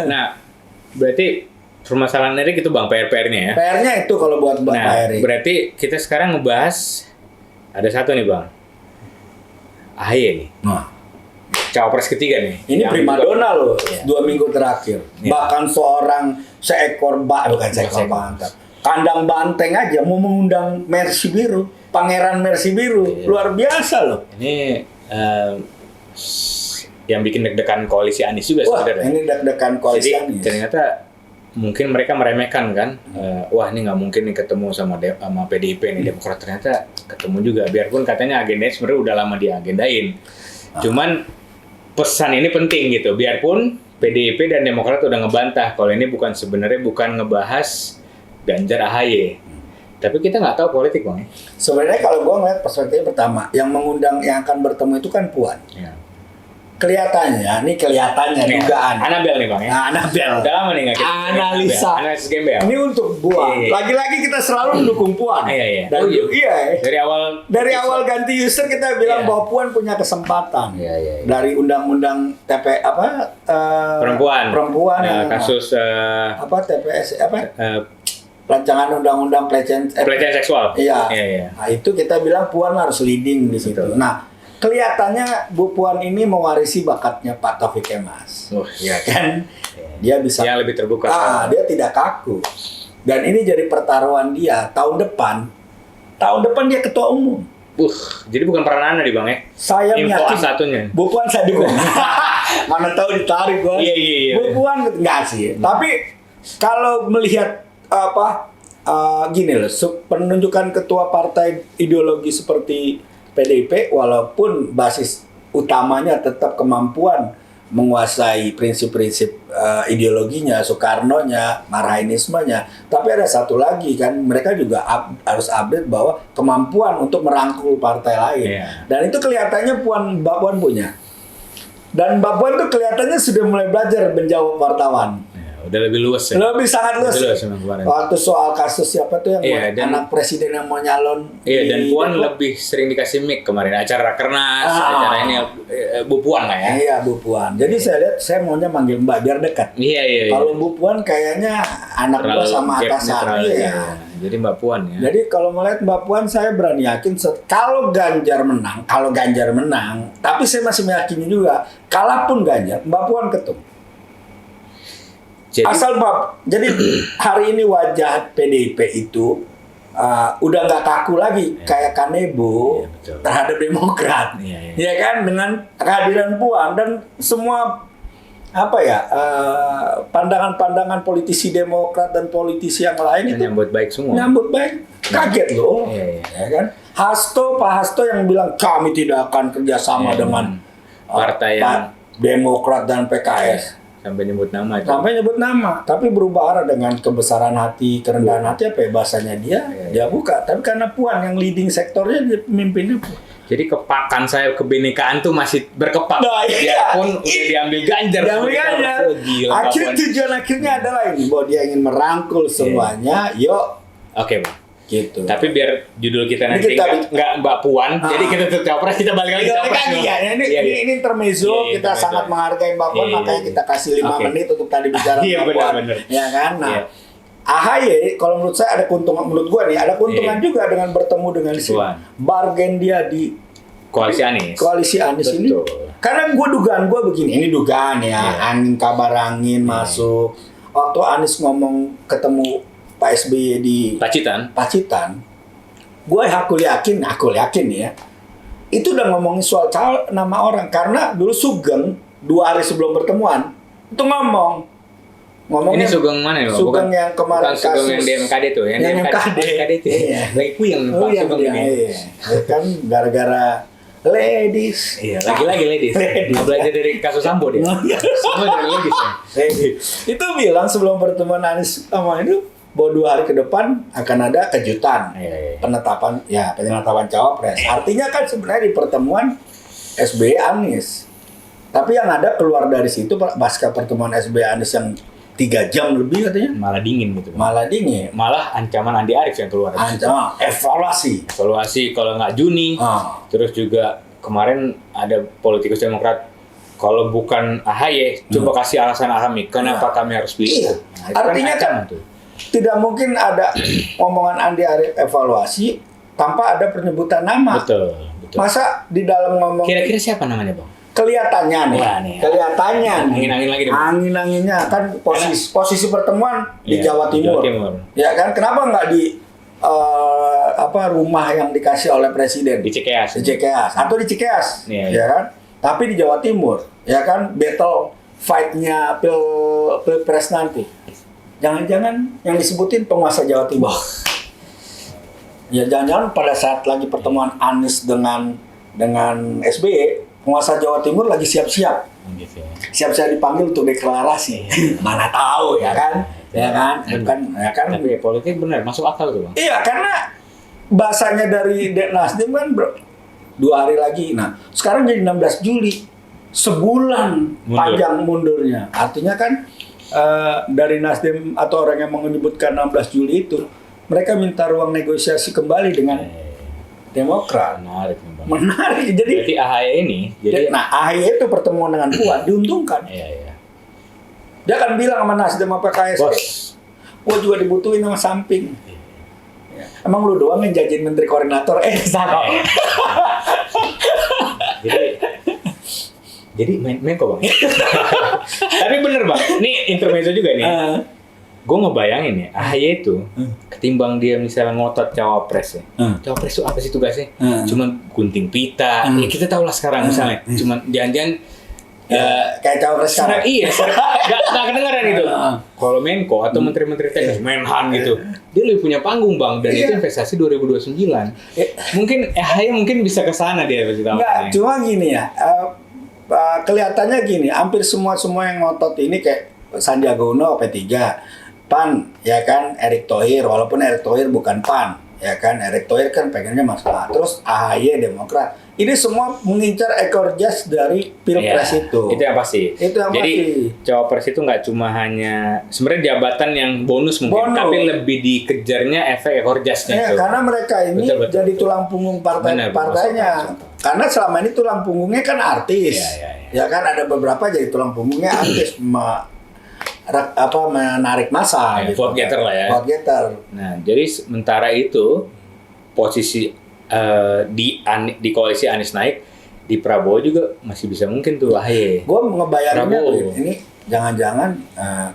Nah, berarti permasalahan Erik itu Bang, PR-nya ya? PR-nya itu kalau buat Pak Erik. Berarti kita sekarang ngebahas ada satu nih Bang, AHY nih. Nah, Cawapres ketiga nih. ini primadona loh, Iya. 2 minggu terakhir. Iya. Bahkan bukan seekor banteng. Kandang banteng aja mau mengundang Mercy Biru, Pangeran Mercy Biru. Iya. Luar biasa loh. Ini yang bikin deg-degan koalisi Anies juga Wah, sebenarnya. ini deg-degan koalisi Jadi Anies. ternyata mungkin mereka meremehkan kan, wah ini nggak mungkin nih ketemu sama PDIP nih, Demokrat ternyata ketemu juga. Biarpun katanya agendanya sebenarnya udah lama diagendain. Cuman pesan ini penting gitu. Biarpun PDIP dan Demokrat udah ngebantah kalau ini sebenarnya bukan ngebahas Ganjar AHY. Tapi kita nggak tahu politik Bang. Sebenarnya kalau gua ngeliat perspektif pertama, yang mengundang yang akan bertemu itu kan Puan. Ya. Kelihatannya dugaan. Anabel nih Bang ya. Nah, Anabel. Udah lama nih nggak kita. Analisa. Analisis gembel. Ini untuk Puan. Iya. Lagi-lagi kita selalu mendukung Puan. Iya. Dan iya. Dari awal ganti user kita bilang Iya. bahwa Puan punya kesempatan. Iya. Dari undang-undang Perempuan. yang Kasus TPS rancangan undang-undang pelecehan seksual. Iya. Iya. Nah, itu kita bilang Puan harus leading di situ. Betul. Nah, kelihatannya Bu Puan ini mewarisi bakatnya Pak Taufik Kemas. Iya Kan? Dia bisa yang lebih terbuka. dia tidak kaku. Dan ini jadi pertaruhan dia tahun depan. Tahun depan dia ketua umum. Jadi bukan peran Anda di Bang ya? Saya Info yakin satunya. Bu Puan saya dukung. Mana tahu ditarik gua. Iya. Bu Puan enggak sih. Tapi kalau melihat gini loh, penunjukan ketua partai ideologi seperti PDIP, walaupun basis utamanya tetap kemampuan menguasai prinsip-prinsip ideologinya, Soekarno-nya, Marhainismenya, tapi ada satu lagi kan, mereka juga harus update bahwa kemampuan untuk merangkul partai lain. Iya. Dan itu kelihatannya Mbak Puan punya. Dan Mbak Puan tuh kelihatannya sudah mulai belajar menjawab wartawan. Udah lebih luas ya. Lebih sangat luas. Lebih luas memang kemarin. Waktu soal kasus siapa tuh yang anak presiden yang mau nyalon. Iya, dan Puan lebih sering dikasih mic kemarin. Acara Rakernas, acara ini Bu Puan lah ya. Iya, Bu Puan. Jadi saya lihat, saya maunya manggil Mbak biar dekat. Iya. Kalau Bu Puan kayaknya anak buah sama atasan. Iya. Jadi Mbak Puan ya. Jadi kalau melihat Mbak Puan, saya berani yakin kalau Ganjar menang, tapi saya masih meyakini juga, kalaupun Ganjar, Mbak Puan ketemu. Jadi hari ini wajah PDIP itu udah nggak kaku lagi kayak Kanebo terhadap Demokrat, ya kan, dengan kehadiran Puan dan semua pandangan-pandangan politisi Demokrat dan politisi yang lain itu nyambut baik semua. Nyambut baik, kaget loh, ya kan. Pak Hasto yang bilang kami tidak akan kerjasama dengan partai yang Demokrat dan PKS. Sampai nyebut nama itu. Sampai nyebut nama, tapi berubah arah dengan kebesaran hati, kerendahan hati bahasanya dia buka. Tapi karena Puan yang leading sektornya, dia pemimpinnya. Jadi kepakan saya kebinekaan tuh masih berkepak. Nah, iya. Biarpun udah diambil Ganjar. Gila, tujuan akhirnya adalah ini, bahwa dia ingin merangkul semuanya. Yuk. Oke, Bang. Gitu. Tapi biar judul kita nanti nggak Mbak Puan, jadi kita tutup Cawapres, kita balik lagi Cawapres. Ini intermezzo, kita sangat menghargai Mbak Puan, makanya kita kasih 5 menit untuk tadi bicara Mbak Puan. Ya kan? Nah, AHY kalau menurut saya ada keuntungan, menurut gua nih ada keuntungan juga dengan bertemu dengan si bargain dia di koalisi Anies ini. Karena dugaan gua begini, ini dugaan ya, angin masuk. Waktu Anies ngomong ketemu Pak SBY di Pacitan, aku yakin ya, itu udah ngomongin soal nama orang, karena dulu Sugeng 2 hari sebelum pertemuan itu ngomongnya. Ini Sugeng mana ya? Sugeng yang kemarin kasus. Sugeng yang di MKD tuh, yang MKD itu. Iya. Lagi puyeng Pak Sugeng ini. Kan gara-gara ladies. Iya, lagi-lagi ladies. Belajar dari kasus Sambo dia. Semua dari ladies. Itu bilang sebelum pertemuan Anies sama itu, bahwa 2 hari ke depan akan ada kejutan penetapan cawapres. Artinya kan sebenarnya di pertemuan SBY Anies, tapi yang ada keluar dari situ pasca pertemuan SBY Anies yang 3 jam lebih katanya malah dingin gitu. Malah ancaman Andi Arief yang keluar. Ancaman evaluasi kalau nggak Juni. Terus juga kemarin ada politikus Demokrat kalau bukan AHY, coba kasih alasan Ahami, kenapa kami harus pilih? Iya. Nah, Artinya kan tidak mungkin ada omongan Andi Arief evaluasi tanpa ada penyebutan nama. Betul. Masa di dalam ngomong Kira-kira siapa namanya, Bang? Kelihatannya nih. Wah, nih. Kelihatannya nih. Angin-angin lagi deh. Angin-anginnya kan posisi pertemuan di Jawa Timur. Ya kan? Kenapa nggak di rumah yang dikasih oleh presiden? Di Cikeas. Atau di Cikeas. Ya kan? Tapi di Jawa Timur, ya kan? Battle fight-nya Pilpres nanti. Jangan-jangan yang disebutin penguasa Jawa Timur. Ya jangan-jangan pada saat lagi pertemuan Anies dengan SBY, penguasa Jawa Timur lagi siap-siap. Siap-siap dipanggil untuk deklarasi. Mana tahu ya kan? Ya kan? Tapi politik benar masuk akal tuh, Bang. Iya, karena bahasanya dari Nasdem kan 2 hari lagi. Nah, sekarang jadi 16 Juli. Sebulan panjang mundurnya. Artinya kan dari Nasdem atau orang yang menyebutkan 16 Juli itu, mereka minta ruang negosiasi kembali dengan Demokrat. Menarik. Jadi berarti AHY ini. AHY itu pertemuan dengan Puan diuntungkan. Iya. Dia akan bilang sama Nasdem apa KSP. Gue juga dibutuhin sama samping. Ya. Emang lu doang yang jadiin menteri koordinator? Salah. Jadi main kok, Bang. Tapi bener, Bang. Ini intermezzo juga nih. Gue ngebayangin ya, AHY itu ketimbang dia misalnya ngotot cawapres ya. Cawapres itu apa sih tugasnya? Cuman gunting pita. Ya kita tahu lah sekarang misalnya. Cuman jangan-jangan kayak cawapres sekarang. Iya, gak kedengeran itu. Kalau Menko atau menteri-menteri teknis, Menhan gitu, dia lebih punya panggung, Bang. Dan itu investasi 2029. Mungkin AHY mungkin bisa ke sana dia. Enggak, cuma gini ya. Kelihatannya gini, hampir semua yang ngotot ini kayak Sandiaga Uno P3, PAN, ya kan, Erick Thohir, walaupun Erick Thohir bukan PAN, ya kan, Erick Thohir kan pengennya masalah. Terus AHY Demokrat, ini semua mengincar ekor jas dari Pilpres itu. Itu yang pasti. Jadi cawapres itu nggak cuma hanya sebenarnya jabatan yang bonus mungkin, tapi lebih dikejarnya efek ekor jasnya itu. Karena mereka ini jadi tulang punggung partainya. Karena selama ini tulang punggungnya kan artis. Ya kan, ada beberapa jadi tulang punggungnya artis. Menarik massa gitu. Vote getter lah ya. Vote getter. Nah, jadi sementara itu posisi di koalisi Anies naik, di Prabowo juga masih bisa mungkin tuh AHY. Gue ngebayanginnya ini jangan-jangan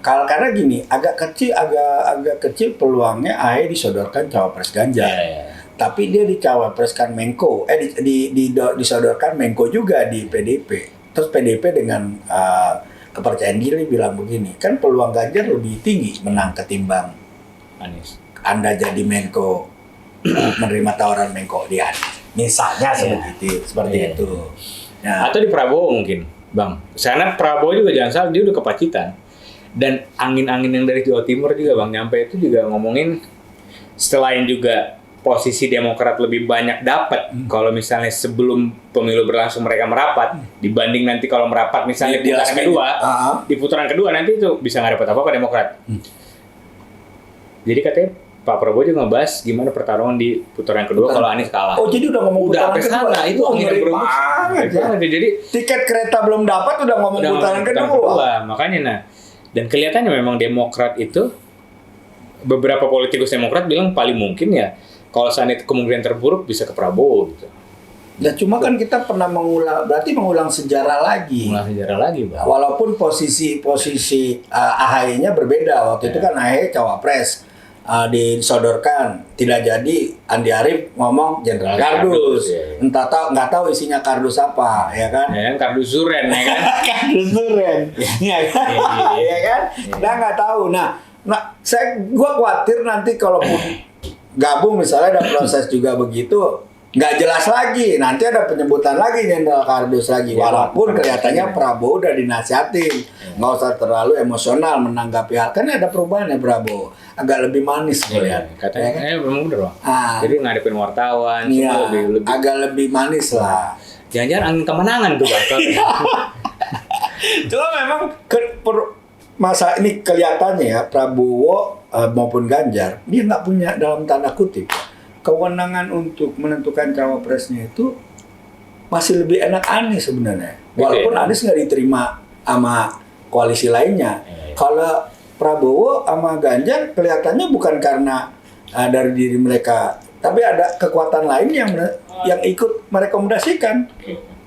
karena gini, agak kecil peluangnya AHY disodorkan cawapres Ganjar. Tapi dia dicawapreskan Menko, disodorkan Menko juga di PDP. Terus PDP dengan kepercayaan diri bilang begini, kan peluang Ganjar lebih tinggi menang ketimbang Anies. Anda jadi Menko, menerima tawaran Menko di Anies. Misalnya seperti itu. Nah, atau di Prabowo mungkin, Bang. Karena Prabowo juga jangan salah, dia udah ke Pacitan. Dan angin-angin yang dari Jawa Timur juga, Bang, nyampe itu juga ngomongin selain juga posisi Demokrat lebih banyak dapat kalau misalnya sebelum pemilu berlangsung mereka merapat dibanding nanti kalau merapat misalnya di putaran kedua, di putaran kedua nanti itu bisa nggak dapat apa-apa Demokrat. Jadi katanya Pak Prabowo juga ngebahas gimana pertarungan di putaran kedua kalau Anies kalah. Oh, jadi udah ngomong putaran kedua. Itu angin berembus. Jadi tiket kereta belum dapat udah ngomong putaran kedua. Makanya dan kelihatannya memang Demokrat itu beberapa politikus Demokrat bilang paling mungkin ya kalau seandainya kemungkinan terburuk bisa ke Prabowo gitu. Nah, cuma kan kita pernah mengulang sejarah lagi. Bang. Walaupun posisi AHY-nya berbeda. Waktu itu kan AHY cawapres disodorkan, tidak jadi Andi Arief ngomong Jenderal Kardus. Nggak tahu isinya kardus apa, ya kan? Ya, kardus Zuren, ya kan? Kardus Zuren, ya kan? Ya kan? Kita nggak tahu. Nah, gua khawatir nanti kalaupun gabung misalnya ada proses juga begitu, nggak jelas lagi. Nanti ada penyebutan lagi Jenderal Kardus lagi. Walaupun kelihatannya Prabowo udah dinasihatin, nggak usah terlalu emosional menanggapi hal. Kan ada perubahan ya Prabowo, agak lebih manis melihat. Katanya memang bener, Bang. Jadi ngadepin wartawan, lebih agak lebih manis lah. Jangan-jangan angin kemenangan tuh, Bang. Cuma memang masa ini kelihatannya ya Prabowo maupun Ganjar dia nggak punya dalam tanda kutip kewenangan untuk menentukan cawapresnya itu masih lebih enak Anies sebenarnya. Walaupun ya? Anies nggak diterima sama koalisi lainnya. Kalau Prabowo sama Ganjar kelihatannya bukan karena dari diri mereka, tapi ada kekuatan lain yang ikut merekomendasikan.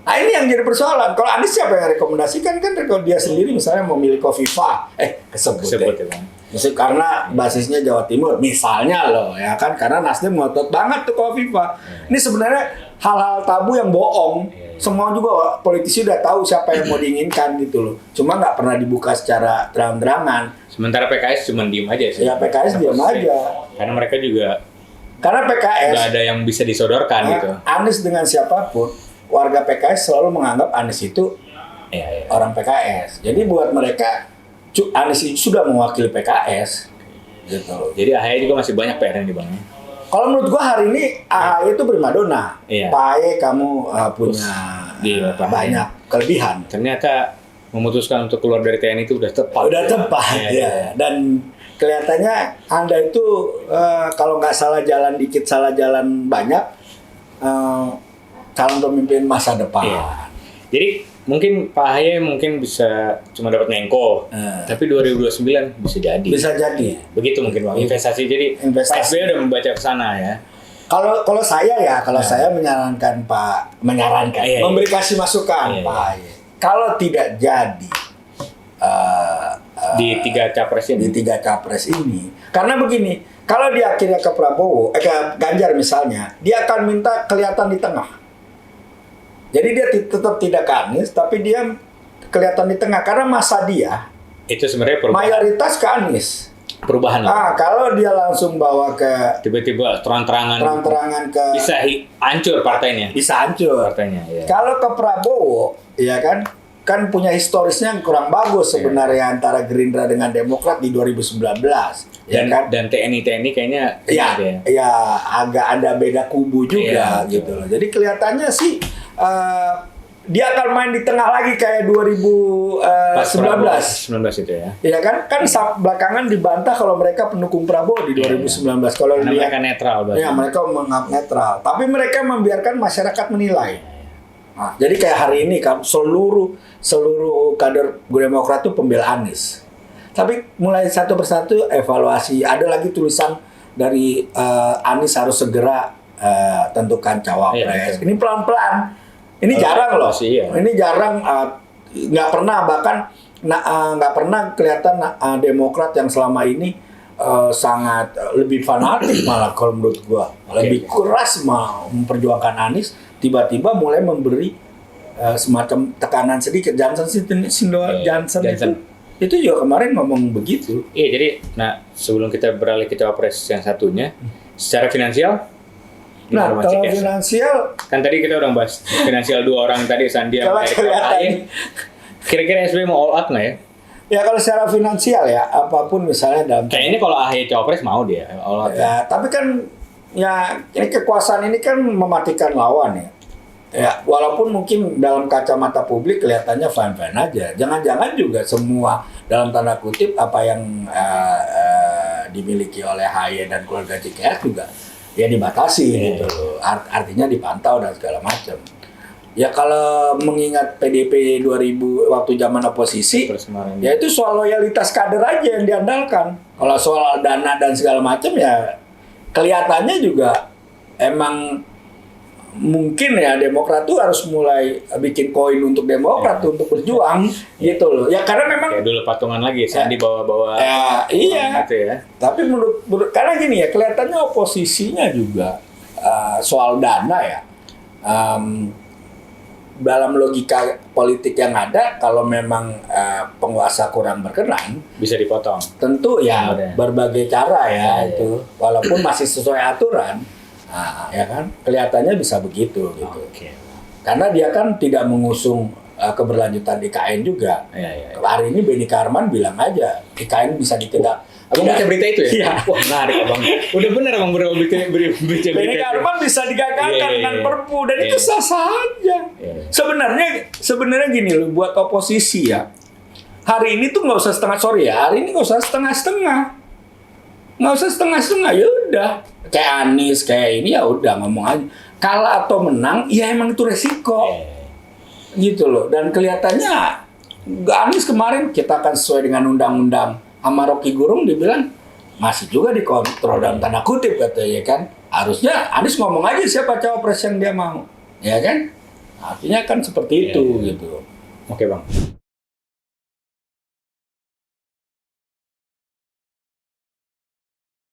Nah ini yang jadi persoalan. Kalau Anies siapa yang rekomendasikan kan kalau dia sendiri misalnya memilih Kofifa, kesebut ya. Maksud karena basisnya Jawa Timur misalnya loh ya kan, karena Nasdem ngotot banget tuh Kofifa. Ini sebenarnya hal-hal tabu yang bohong. Semua juga politisi udah tahu siapa yang mau diinginkan gitu loh. Cuma nggak pernah dibuka secara terang-terangan. Sementara PKS cuma diem aja sih. Ya PKS diam aja. Karena mereka juga PKS nggak ada yang bisa disodorkan gitu. Anies dengan siapapun, warga PKS selalu menganggap Anies itu orang PKS. Jadi buat mereka Anies itu sudah mewakili PKS gitu. Jadi AHY juga masih banyak PR yang dibangun. Kalau menurut gua hari ini AHY itu primadona. Pak AHY kamu punya banyak kelebihan. Ternyata memutuskan untuk keluar dari TNI itu udah tepat. Udah tepat ya. Dan kelihatannya Anda itu kalau nggak salah jalan dikit, salah jalan banyak, calon pemimpin masa depan. Jadi mungkin Pak AHY mungkin bisa cuma dapat Menko, tapi 2029 bisa jadi. Bisa jadi. Begitu mungkin Bang. Investasi. Jadi Pak SBY udah membaca ke sana ya. Kalau saya saya menyarankan memberi kasih masukan Pak AHY. Kalau tidak jadi di tiga capres ini, karena begini, kalau dia akhirnya ke Prabowo, ke Ganjar misalnya, dia akan minta kelihatan di tengah. Jadi dia tetap tidak ke Anies, tapi dia kelihatan di tengah karena masa dia itu sebenarnya perubahan. Mayoritas ke Anies. Perubahan. Kalau dia langsung bawa ke tiba-tiba terang-terangan ke bisa hancur partainya. Bisa hancur partainya. Ya. Kalau ke Prabowo, ya kan punya historisnya yang kurang bagus sebenarnya antara Gerindra dengan Demokrat di 2019. Dan TNI kayaknya agak ada beda kubu juga gitu loh. Jadi kelihatannya sih dia akan main di tengah lagi kayak 2019 itu ya. Iya kan belakangan dibantah kalau mereka pendukung Prabowo di 2019. Kalau mereka netral berarti. Ya, mereka menganggap netral, tapi mereka membiarkan masyarakat menilai. Nah, jadi kayak hari ini kan seluruh kader Demokrat itu pembela Anies. Tapi mulai satu persatu evaluasi, ada lagi tulisan dari Anies harus segera tentukan cawapres. Ini pelan-pelan. Ini jarang loh. Ini jarang, nggak pernah nggak pernah kelihatan Demokrat yang selama ini sangat lebih fanatik malah kalau menurut gua lebih keras mau memperjuangkan Anies, tiba-tiba mulai memberi semacam tekanan sedikit. Johnson itu juga kemarin ngomong begitu. Iya, jadi sebelum kita beralih ke cawapres yang satunya, secara finansial. Kalau finansial, kan tadi kita udah bahas finansial dua orang tadi, Sandi sama Erick Thohir. Kira-kira SBY mau all out nggak ya? Ya kalau secara finansial ya, apapun misalnya dalam. Kayaknya kalau AHY cawapres mau dia all out. Ya, tapi kan ini kekuasaan ini kan mematikan lawan ya. Ya, walaupun mungkin dalam kacamata publik kelihatannya fine-fine aja. Jangan-jangan juga semua dalam tanda kutip apa yang dimiliki oleh AHY dan keluarga CKS juga dibatasi gitu loh. Artinya dipantau dan segala macam. Ya kalau mengingat PDIP 2000 waktu zaman oposisi, ya itu soal loyalitas kader aja yang diandalkan. Kalau soal dana dan segala macam ya kelihatannya juga emang mungkin ya Demokrat tuh harus mulai bikin koin untuk Demokrat untuk berjuang gitu loh. Ya karena memang dulu patungan lagi Sandi bawa-bawa. Iya. Gitu ya. Tapi menurut karena gini ya kelihatannya oposisinya juga soal dana ya. Dalam logika politik yang ada kalau memang penguasa kurang berkenan bisa dipotong. Tentu ya berbagai cara itu walaupun masih sesuai aturan. Ya kan kelihatannya bisa begitu gitu. Karena dia kan tidak mengusung keberlanjutan IKN juga. Hari ini Benny Karman bilang aja IKN bisa ditindak. Abang baca berita itu ya? Iya. Wah menarik Abang. Udah benar Abang berita Benny Karman bisa digagalkan dengan Perpu dan itu sah-sah aja. Sebenarnya gini loh buat oposisi ya. Hari ini tuh nggak usah setengah hari ini nggak usah setengah-setengah. Nggak usah setengah-setengah, ya udah kayak Anies kayak ini ya udah ngomong aja. Kalah atau menang ya emang itu resiko. Gitu loh. Dan kelihatannya Anies kemarin kita akan sesuai dengan undang-undang sama Rocky Gerung dibilang masih juga dikontrol dalam tanda kutip katanya kan. Harusnya Anies ngomong aja siapa cawapres yang dia mau. Ya kan? Artinya kan seperti itu gitu. Oke, Bang.